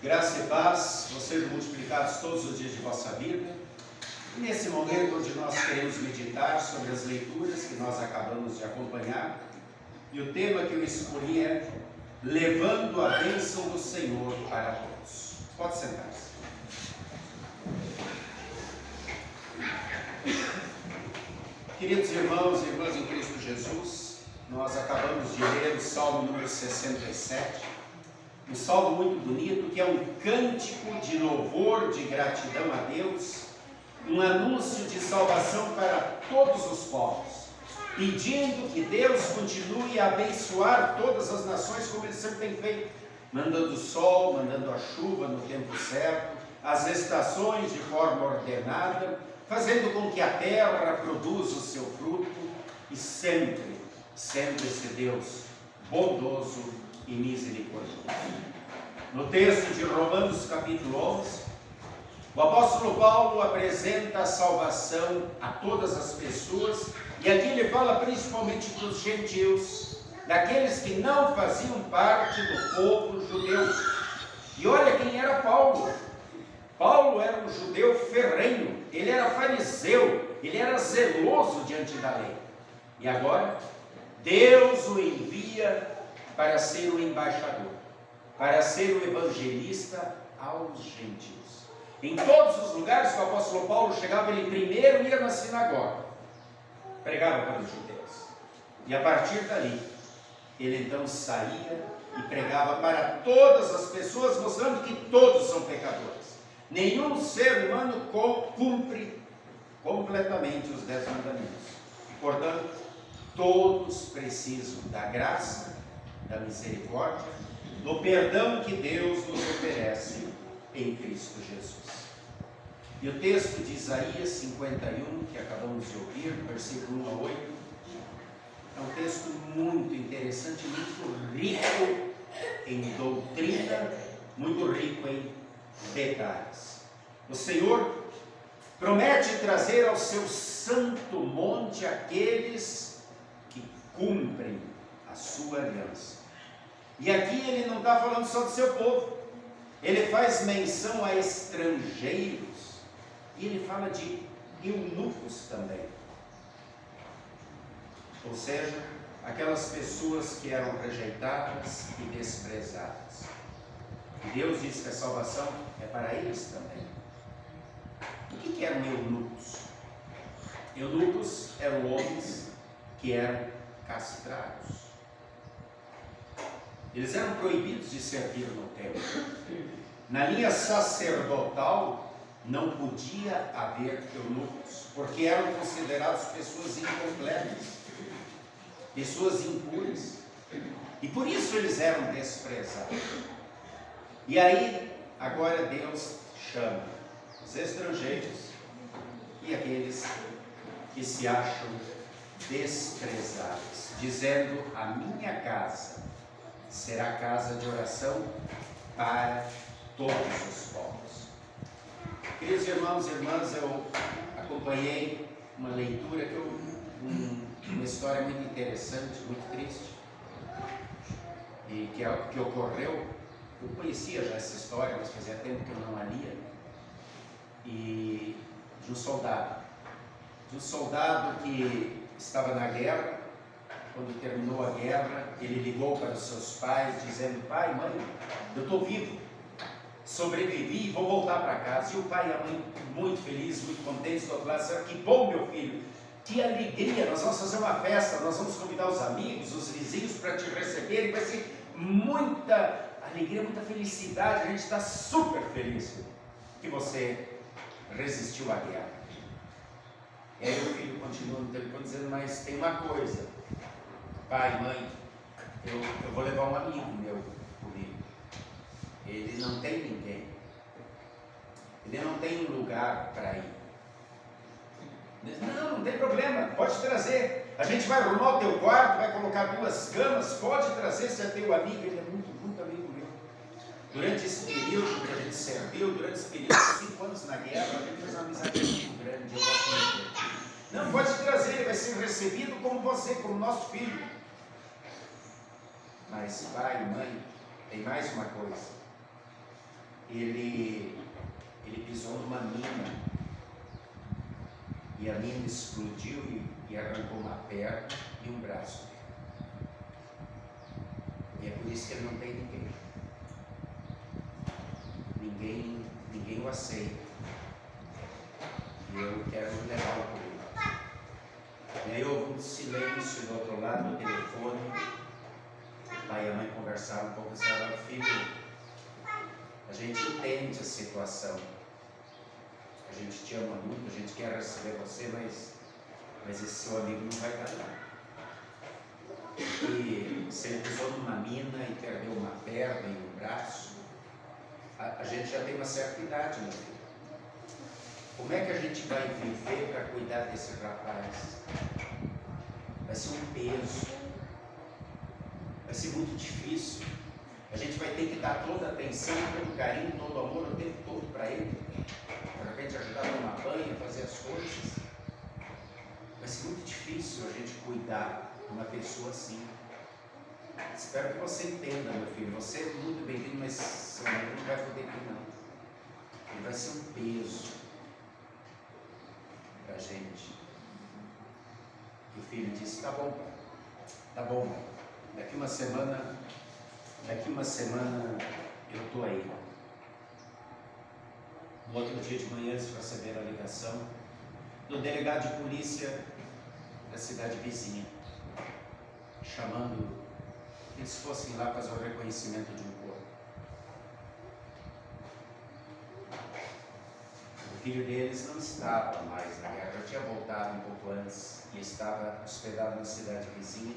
Graça e paz, vão ser multiplicados todos os dias de vossa vida. E nesse momento onde nós queremos meditar sobre as leituras que nós acabamos de acompanhar, e o tema que eu escolhi é Levando a bênção do Senhor para todos. Pode sentar-se. Queridos irmãos e irmãs em Cristo Jesus, nós acabamos de ler o Salmo número 67, um salmo muito bonito, que é um cântico de louvor, de gratidão a Deus, um anúncio de salvação para todos os povos, pedindo que Deus continue a abençoar todas as nações como Ele sempre tem feito, mandando o sol, mandando a chuva no tempo certo, as estações de forma ordenada, fazendo com que a terra produza o seu fruto e sempre sendo esse Deus bondoso e misericordioso. No texto de Romanos capítulo 11, o apóstolo Paulo apresenta a salvação a todas as pessoas, e aqui ele fala principalmente para os gentios, daqueles que não faziam parte do povo judeu. E olha quem era Paulo. Paulo era um judeu ferrenho, ele era fariseu, ele era zeloso diante da lei. E agora, Deus o envia para ser o embaixador, para ser o evangelista aos gentios. Em todos os lugares que o apóstolo Paulo chegava, ele primeiro ia na sinagoga, pregava para os judeus. E a partir dali, ele então saía e pregava para todas as pessoas, mostrando que todos são pecadores. Nenhum ser humano cumpre completamente os 10 mandamentos. Portanto, todos precisam da graça, da misericórdia, do perdão que Deus nos oferece em Cristo Jesus. E o texto de Isaías 51, que acabamos de ouvir, versículo 1 a 8, é um texto muito interessante, muito rico em doutrina, muito rico em detalhes. O Senhor promete trazer ao seu santo monte aqueles que cumprem a sua aliança. E aqui ele não está falando só do seu povo, ele faz menção a estrangeiros, e ele fala de eunucos também, ou seja, aquelas pessoas que eram rejeitadas e desprezadas. E Deus diz que a salvação é para eles também. O que eram eunucos? Eunucos eram homens que eram castrados. Eles eram proibidos de servir no templo. Na linha sacerdotal não podia haver eunucos, porque eram considerados pessoas incompletas, pessoas impuras, e por isso eles eram desprezados. E aí, agora Deus chama os estrangeiros e aqueles que se acham desprezados, dizendo: a minha casa será casa de oração para todos os povos. Queridos irmãos e irmãs, eu acompanhei uma leitura uma história muito interessante, muito triste, e que ocorreu. Eu conhecia já essa história, mas fazia tempo que eu não a lia, e de um soldado que estava na guerra. Quando terminou a guerra, ele ligou para os seus pais, dizendo: pai, mãe, eu estou vivo, sobrevivi e vou voltar para casa. E o pai e a mãe, muito felizes, muito contentes, do outro lado, disseram: que bom, meu filho, que alegria, nós vamos fazer uma festa, nós vamos convidar os amigos, os vizinhos para te receberem, vai ser muita alegria, muita felicidade, a gente está super feliz que você resistiu à guerra. E aí o filho continua no telefone dizendo: mas tem uma coisa, pai, mãe, eu vou levar um amigo meu comigo, ele não tem ninguém, ele não tem um lugar para ir. Ele diz: não tem problema, pode trazer, a gente vai arrumar o teu quarto, vai colocar 2 camas, pode trazer, se é teu amigo. Ele é muito amigo meu. Durante esse período que a gente serviu, durante esse período de 5 anos na guerra, a gente fez uma amizade muito grande. Eu gosto muito dele. Não, pode trazer, ele vai ser recebido como você, como nosso filho. Mas pai e mãe, tem mais uma coisa: ele pisou numa mina, e a mina explodiu e arrancou uma perna e um braço. E é por isso que ele não tem ninguém. Ninguém o aceita. E eu quero levá-lo por ele. E aí houve um silêncio do outro lado do telefone. O pai e a mãe conversaram um pouco e disseram: filho, a gente entende a situação. A gente te ama muito, a gente quer receber você, mas esse seu amigo não vai dar nada. E se ele pisou numa mina e perdeu uma perna e um braço, a gente já tem uma certa idade, meu filho. Como é que a gente vai viver para cuidar desse rapaz? Vai ser um peso, vai ser muito difícil. A gente vai ter que dar toda a atenção, todo o carinho, todo o amor o tempo todo para ele. De repente ajudar numa banha, fazer as coisas. Vai ser muito difícil a gente cuidar de uma pessoa assim. Espero que você entenda, meu filho. Você é muito bem-vindo, mas seu marido não vai poder vir, não. Ele vai ser um peso para a gente. E o filho disse: tá bom, pai. Tá bom, pai. Daqui uma semana eu estou aí. No outro dia de manhã eles receberam a ligação do delegado de polícia da cidade vizinha, chamando que eles fossem lá fazer o reconhecimento de um corpo. O filho deles não estava mais na guerra, já tinha voltado um pouco antes e estava hospedado na cidade vizinha.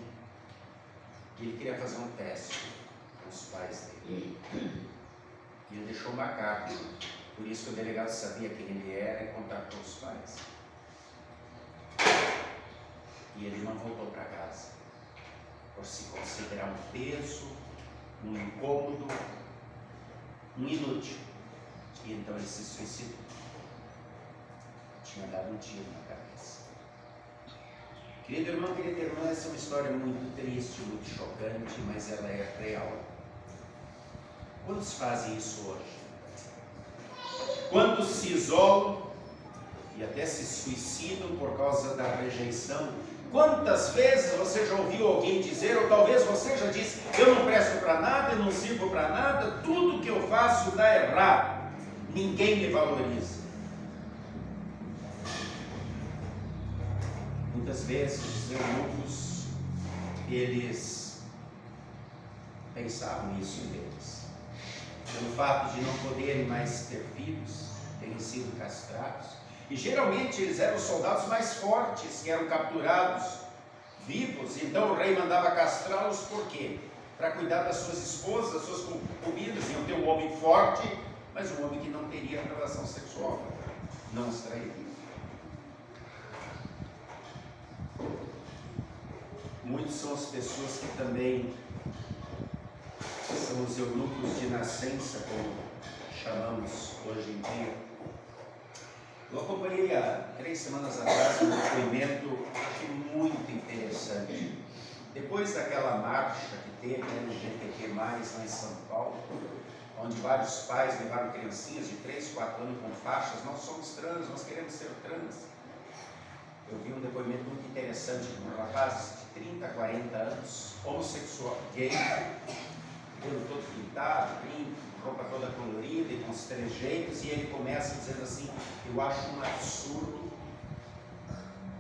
E ele queria fazer um teste com os pais dele. E ele deixou uma carta. Por isso que o delegado sabia quem ele era e contactou os pais. E ele não voltou para casa, por se considerar um peso, um incômodo, um inútil. E então ele se suicidou. Tinha dado um tiro na cabeça. Querido irmão, querida irmã, essa é uma história muito triste, muito chocante, mas ela é real. Quantos fazem isso hoje? Quantos se isolam e até se suicidam por causa da rejeição? Quantas vezes você já ouviu alguém dizer, ou talvez você já disse: eu não presto para nada, eu não sirvo para nada, tudo que eu faço dá errado, ninguém me valoriza. Muitas vezes os eunucos, eles pensavam isso deles. Pelo fato de não poderem mais ter filhos, terem sido castrados. E geralmente eles eram os soldados mais fortes, que eram capturados vivos. Então o rei mandava castrá-los por quê? Para cuidar das suas esposas, das suas concubinas. Iam ter um homem forte, mas um homem que não teria relação sexual, não os trairia. Muitos são as pessoas que também são os eunucos de nascença, como chamamos hoje em dia. Eu acompanhei há 3 semanas atrás um depoimento muito interessante. Depois daquela marcha que teve LGBT+, lá em São Paulo, onde vários pais levaram criancinhas de 3, 4 anos com faixas: nós somos trans, nós queremos ser trans. Eu vi um depoimento muito interessante de um rapaz de 30, 40 anos, homossexual, gay, cabelo todo pintado, roupa toda colorida e com os trejeitos, e ele começa dizendo assim: eu acho um absurdo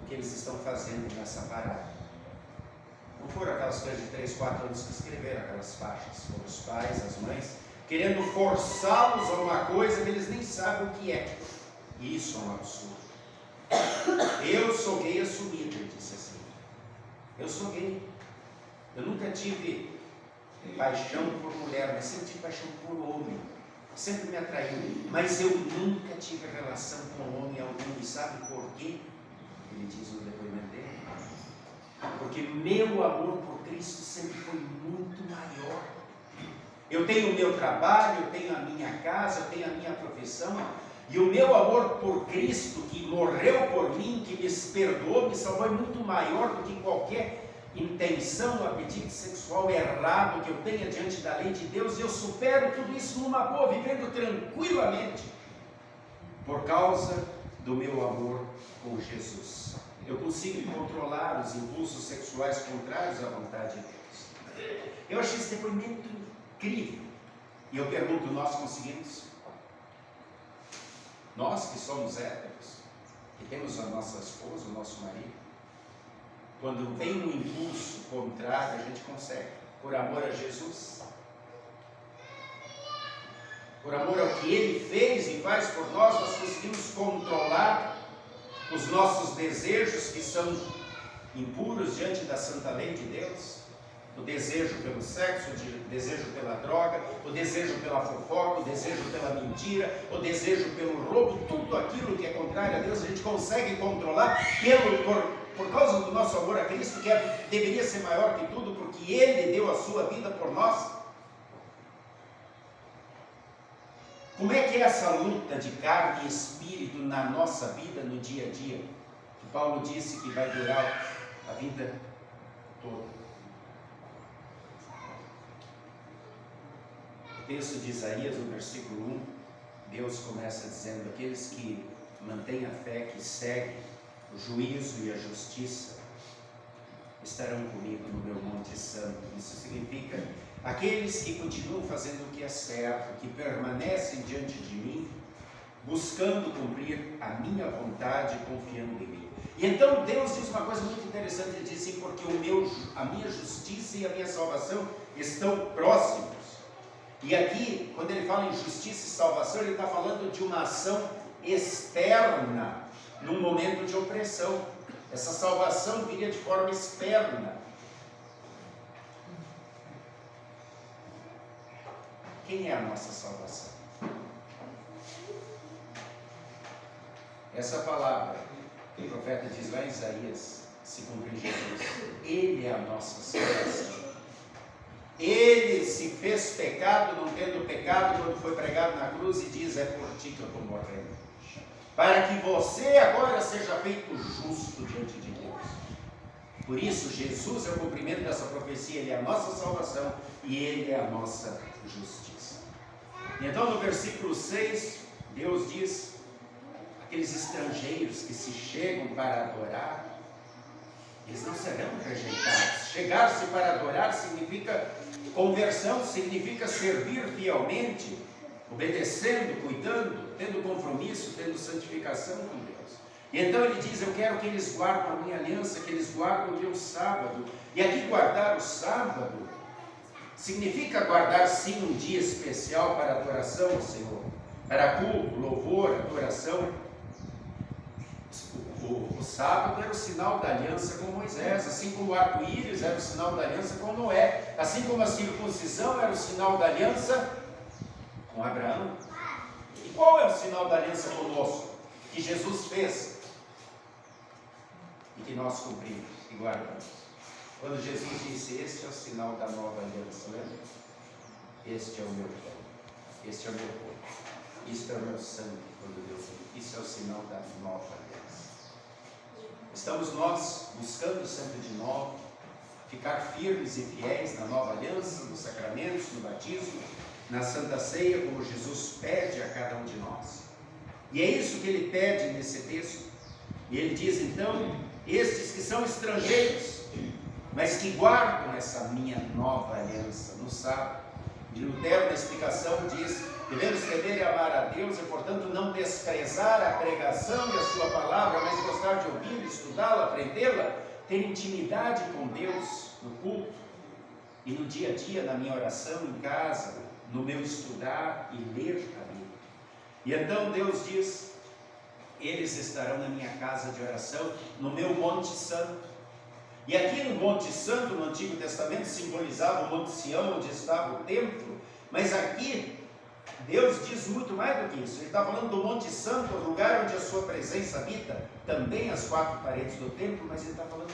o que eles estão fazendo nessa parada. Não foram aquelas coisas de 3, 4 anos que escreveram aquelas faixas, foram os pais, as mães, querendo forçá-los a uma coisa que eles nem sabem o que é. E isso é um absurdo. Eu sou gay assumido, ele disse assim. Eu sou gay. Eu nunca tive paixão por mulher, mas sempre tive paixão por homem. Sempre me atraiu. Mas eu nunca tive relação com homem algum. E sabe por quê? Ele diz no depoimento dele: porque meu amor por Cristo sempre foi muito maior. Eu tenho o meu trabalho, eu tenho a minha casa, eu tenho a minha profissão. E o meu amor por Cristo, que morreu por mim, que me perdoou, me salvou, é muito maior do que qualquer intenção, o apetite sexual errado que eu tenha diante da lei de Deus, e eu supero tudo isso numa boa, vivendo tranquilamente, por causa do meu amor com Jesus. Eu consigo controlar os impulsos sexuais contrários à vontade de Deus. Eu achei esse depoimento incrível. E eu pergunto, nós conseguimos? Nós que somos héteros, que temos a nossa esposa, o nosso marido, quando vem um impulso contrário, a gente consegue, por amor a Jesus, por amor ao que Ele fez e faz por nós, nós conseguimos controlar os nossos desejos que são impuros diante da santa lei de Deus. O desejo pelo sexo, o desejo pela droga, o desejo pela fofoca, o desejo pela mentira, o desejo pelo roubo, tudo aquilo que é contrário a Deus, a gente consegue controlar por causa do nosso amor a Cristo, que deveria ser maior que tudo, porque Ele deu a sua vida por nós. Como é que é essa luta de carne e espírito na nossa vida, no dia a dia? Que Paulo disse que vai durar a vida toda. O texto de Isaías, no versículo 1, Deus começa dizendo: aqueles que mantêm a fé, que seguem o juízo e a justiça, estarão comigo no meu monte santo. Isso significa aqueles que continuam fazendo o que é certo, que permanecem diante de mim, buscando cumprir a minha vontade, confiando em mim. E então Deus diz uma coisa muito interessante, Ele diz assim: porque a minha justiça e a minha salvação estão próximos. E aqui, quando ele fala em justiça e salvação, ele está falando de uma ação externa, num momento de opressão. Essa salvação viria de forma externa. Quem é a nossa salvação? Essa palavra que o profeta diz lá em Isaías se cumpre em Jesus. Ele é a nossa salvação. Ele se fez pecado, não tendo pecado, quando foi pregado na cruz, e diz: é por ti que eu estou morrendo, para que você agora seja feito justo diante de Deus. Por isso, Jesus é o cumprimento dessa profecia. Ele é a nossa salvação e Ele é a nossa justiça. Então, no versículo 6, Deus diz: aqueles estrangeiros que se chegam para adorar, eles não serão rejeitados. Chegar-se para adorar significa conversão, significa servir fielmente, obedecendo, cuidando, tendo compromisso, tendo santificação com Deus. E então ele diz: eu quero que eles guardem a minha aliança, que eles guardem o meu sábado. E aqui guardar o sábado significa guardar sim um dia especial para adoração ao Senhor, para culto, louvor, adoração. O sábado era o sinal da aliança com Moisés, assim como o arco-íris era o sinal da aliança com Noé, assim como a circuncisão era o sinal da aliança com Abraão. E qual é o sinal da aliança conosco? Que Jesus fez e que nós cumprimos e guardamos. Quando Jesus disse: este é o sinal da nova aliança, lembra? Este é o meu pão, este é o meu corpo, isto é o meu sangue, quando Deus diz. Isso é o sinal da nova aliança. Estamos nós buscando sempre de novo ficar firmes e fiéis na nova aliança, nos sacramentos, no batismo, na Santa Ceia, como Jesus pede a cada um de nós. E é isso que ele pede nesse texto. E ele diz então: estes que são estrangeiros, mas que guardam essa minha nova aliança no sábado. E Lutero, na explicação, diz: devemos temer e amar a Deus e, portanto, não desprezar a pregação e a sua palavra, mas gostar de ouvir, estudá-la, aprendê-la, ter intimidade com Deus no culto e no dia a dia, na minha oração em casa, no meu estudar e ler a Bíblia. E então Deus diz: eles estarão na minha casa de oração, no meu Monte Santo. E aqui no Monte Santo, no Antigo Testamento, simbolizava o Monte Sião, onde estava o templo, mas aqui Deus diz muito mais do que isso. Ele está falando do Monte Santo, o lugar onde a sua presença habita, também as quatro paredes do templo, mas ele está falando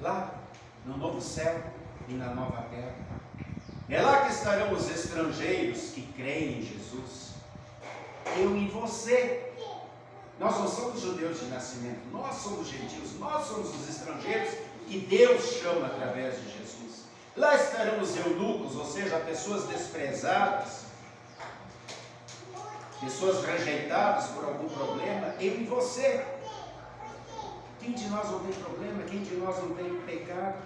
lá, no novo céu e na nova terra. É lá que estarão os estrangeiros que creem em Jesus, eu e você. Nós não somos judeus de nascimento, nós somos gentios, nós somos os estrangeiros que Deus chama através de Jesus. Lá estarão os eunucos, ou seja, pessoas desprezadas, pessoas rejeitadas por algum problema, eu e você. Quem de nós não tem problema? Quem de nós não tem pecado?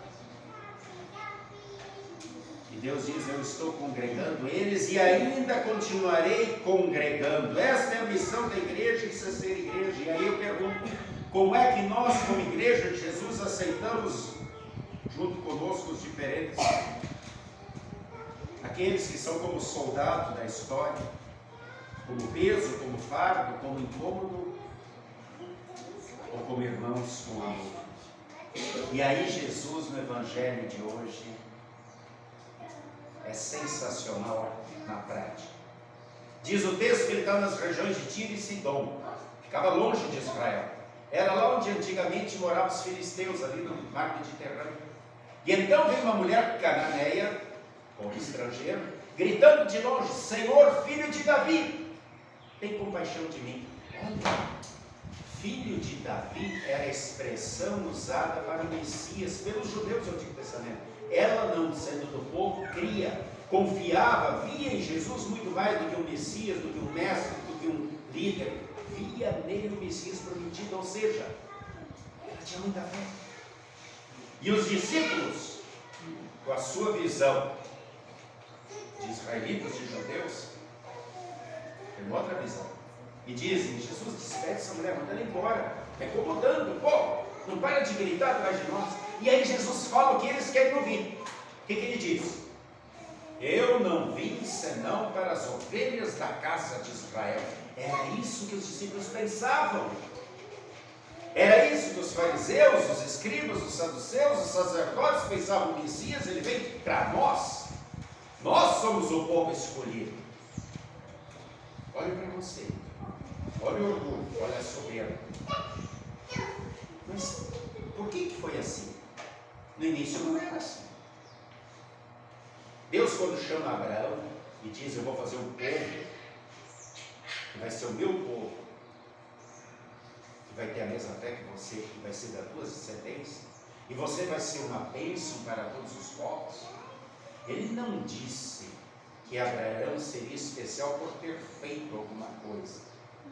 E Deus diz, eu estou congregando eles e ainda continuarei congregando. Esta é a missão da igreja, isso é ser igreja. E aí eu pergunto, como é que nós, como igreja de Jesus, aceitamos junto conosco os diferentes? Aqueles que são como soldados da história, como peso, como fardo, como incômodo, ou como irmãos com amor. E aí Jesus no Evangelho de hoje é sensacional na prática. Diz o texto que ele está nas regiões de Tiro e Sidom, ficava longe de Israel. Era lá onde antigamente moravam os filisteus, ali no mar Mediterrâneo. E então veio uma mulher cananeia, ou estrangeira, gritando de longe, Senhor, filho de Davi, tem compaixão de mim. Olha, filho de Davi era a expressão usada para o Messias pelos judeus do Antigo Testamento. Ela, não sendo do povo, cria, confiava, via em Jesus muito mais do que um Messias, do que um mestre, do que um líder. Via nele o Messias prometido, ou seja, ela tinha muita fé. E os discípulos, com a sua visão de israelitas, de judeus, tem outra visão. E dizem, Jesus despede essa mulher, manda ela embora, está incomodando o povo, não para de gritar atrás de nós. E aí Jesus fala o que eles querem ouvir. O que ele diz? Eu não vim senão para as ovelhas da casa de Israel. Era isso que os discípulos pensavam. Era isso que os fariseus, os escribas, os saduceus, os sacerdotes pensavam. O Messias, ele vem para nós. Nós somos o povo escolhido. Olha o preconceito, olha o orgulho, olha a soberba. Mas por que foi assim? No início não era assim. Deus, quando chama Abraão e diz, eu vou fazer um povo, que vai ser o meu povo, que vai ter a mesma fé que você, que vai ser da tua descendência, e você vai ser uma bênção para todos os povos. Ele não disse que Abraão seria especial por ter feito alguma coisa.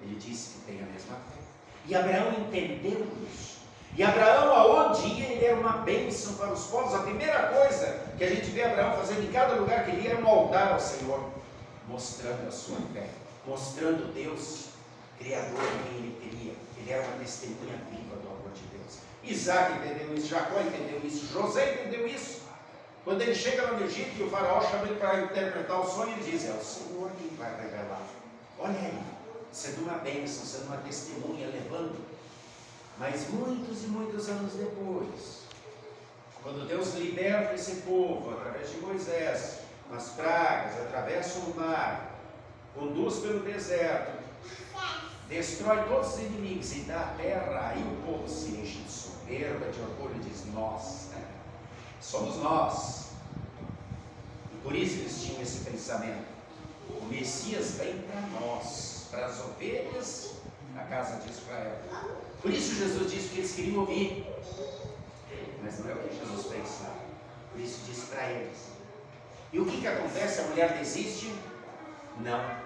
Ele disse que tem a mesma fé. E Abraão entendeu isso. E Abraão, aonde ia, ele era uma bênção para os povos. A primeira coisa que a gente vê Abraão fazendo em cada lugar que ele ia era um altar ao Senhor, mostrando a sua fé, mostrando Deus, Criador de quem ele queria. Ele era uma testemunha viva do amor de Deus. Isaac entendeu isso, Jacó entendeu isso, José entendeu isso. Quando ele chega lá no Egito e o faraó chama ele para interpretar o sonho, ele diz, é o Senhor quem vai revelar. Olha aí, sendo uma bênção, sendo uma testemunha, levando. Mas muitos e muitos anos depois, quando Deus liberta esse povo, através de Moisés, nas pragas, atravessa o mar, conduz pelo deserto, destrói todos os inimigos e dá a terra, aí o povo se enche de soberba, de orgulho e diz, nós, somos nós. E por isso eles tinham esse pensamento. O Messias vem para nós, para as ovelhas da casa de Israel. Por isso Jesus disse que eles queriam ouvir. Mas não é o que Jesus pensava. Por isso disse para eles. E o que acontece? A mulher desiste? Não.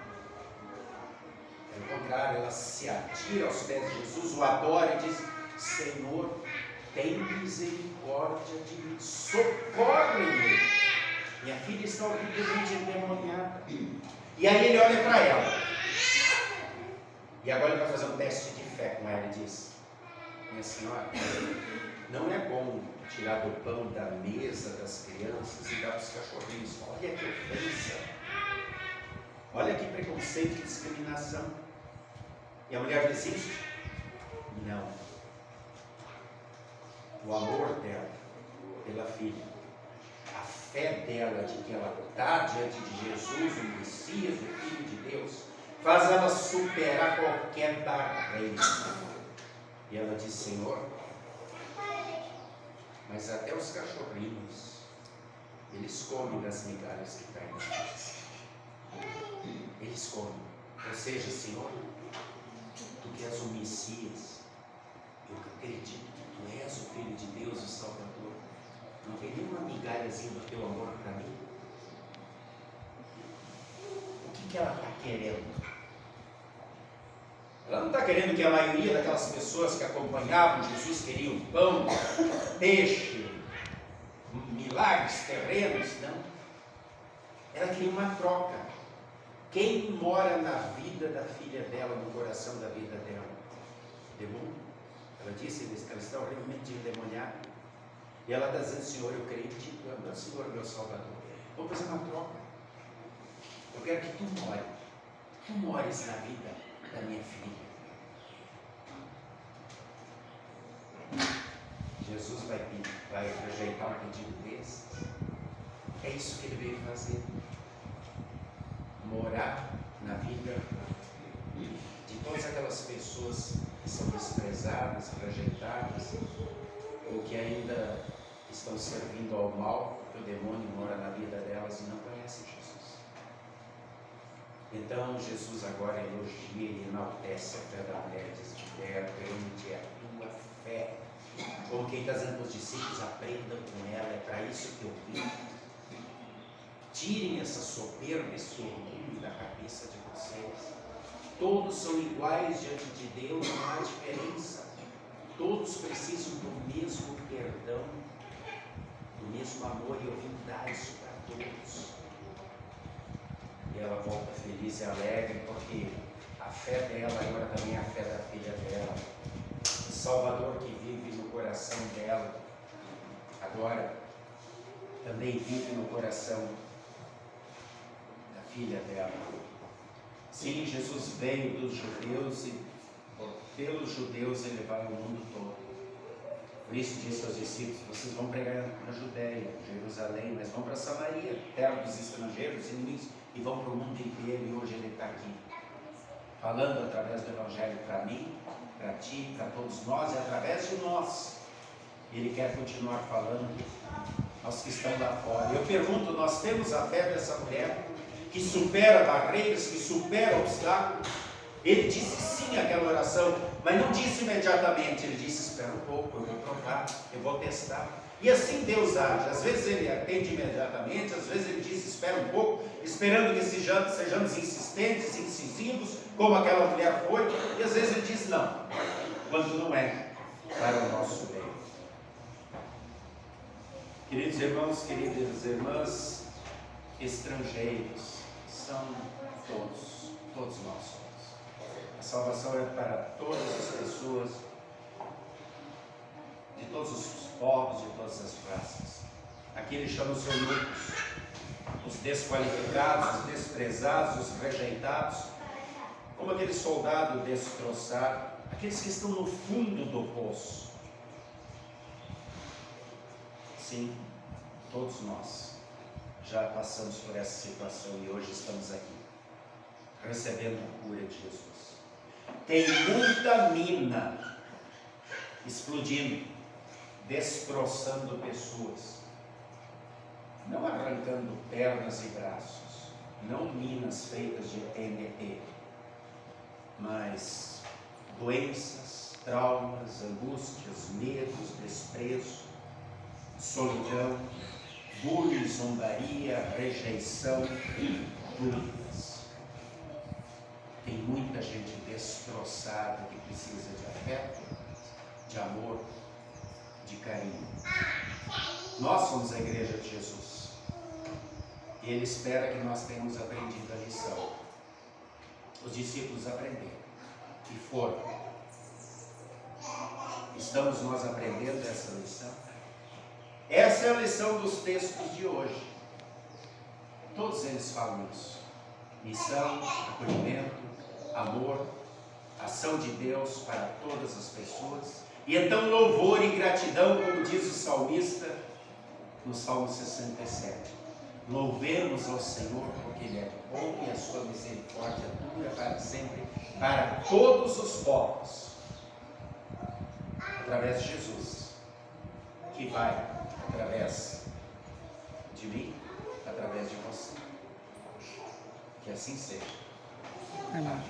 Pelo contrário, ela se atira aos pés de Jesus, o adora e diz, Senhor, tem misericórdia de mim, socorre-me. Minha filha está horrivelmente endemoniada. E aí ele olha para ela. E agora ele vai fazer um teste de fé com ela e diz, minha senhora, não é bom tirar do pão da mesa das crianças e dar para os cachorrinhos. Olha que ofensa. Olha que preconceito, que discriminação. E a mulher desiste? Não. O amor dela pela filha, a fé dela de que ela está diante de Jesus, o Messias, o Filho de Deus, faz ela superar qualquer barreira. E ela diz, Senhor, mas até os cachorrinhos, eles comem das migalhas que caem na mesa. Eles comem. Ou seja, Senhor, Tu que és o Messias, eu acredito que Tu és o Filho de Deus, o Salvador. Não tem nenhuma migalhazinha do Teu amor para mim? O que ela está querendo? Ela não está querendo que a maioria daquelas pessoas que acompanhavam Jesus queriam pão, peixe, milagres terrenos, não. Ela queria uma troca. Quem mora na vida da filha dela, no coração da vida dela? Demônio. Ela disse que ela está horrivelmente endemoniada. E ela está dizendo: Senhor, eu creio que Tu és o Senhor, meu Salvador. Vamos fazer uma troca. Eu quero que Tu mores na vida da minha filha. Jesus vai rejeitar um pedido desses? É isso que Ele veio fazer. Morar na vida de todas aquelas pessoas que são desprezadas, rejeitadas, ou que ainda estão servindo ao mal, porque o demônio mora na vida delas e não conhecem Jesus. Então Jesus agora elogia e enaltece a fé da mulher e diz: mulher, grande é a tua fé. Como quem está dizendo para os discípulos: aprendam com ela, é para isso que eu vim. Tirem essa soberba, esse orgulho da cabeça de vocês. Todos são iguais diante de Deus, não há diferença. Todos precisam do mesmo perdão, do mesmo amor, e eu vim dar isso para todos. E ela volta feliz e alegre, porque a fé dela agora também é a fé da filha dela. O Salvador que vive no coração dela, agora também vive no coração da filha dela. Sim, Jesus veio dos judeus e pelos judeus Ele vai ao mundo todo. Por isso disse aos discípulos: vocês vão pregar na Judéia, Jerusalém, mas vão para Samaria, terra dos estrangeiros, inimigos, e vão para o mundo inteiro. E hoje Ele está aqui, falando através do Evangelho para mim, para ti, para todos nós, e através de nós. Ele quer continuar falando aos que estão lá fora. Eu pergunto: nós temos a fé dessa mulher que supera barreiras, que supera obstáculos? Ele disse sim àquela oração, mas não disse imediatamente. Ele disse: espera um pouco, eu vou provar, eu vou testar. E assim Deus age. Às vezes Ele atende imediatamente, às vezes Ele diz: espera um pouco, esperando que sejamos insistentes, incisivos, como aquela mulher foi. E às vezes Ele diz não, quando não é para o nosso bem. Queridos irmãos, queridas irmãs, estrangeiros, são todos nós somos. A salvação é para todas as pessoas, de todos os povos, de todas as raças. Aqui Ele chama os eunucos, os desqualificados, os desprezados, os rejeitados, como aquele soldado destroçado, aqueles que estão no fundo do poço. Sim, todos nós já passamos por essa situação e hoje estamos aqui, recebendo a cura de Jesus. Tem muita mina explodindo, destroçando pessoas, não arrancando pernas e braços, não minas feitas de TNT, mas doenças, traumas, angústias, medos, desprezo, solidão, bullying, zombaria, rejeição, dúvidas. Tem muita gente destroçada que precisa de afeto, de amor, de carinho. Nós somos a igreja de Jesus. E Ele espera que nós tenhamos aprendido a lição. Os discípulos aprenderam e foram. Estamos nós aprendendo essa lição? Essa é a lição dos textos de hoje. Todos eles falam isso. Missão, acolhimento, amor, ação de Deus para todas as pessoas. E então louvor e gratidão, como diz o salmista no Salmo 67. Louvemos ao Senhor porque Ele é bom e a sua misericórdia dura para sempre, para todos os povos. Através de Jesus, que vai através de mim, através de você. Que assim seja. Amém.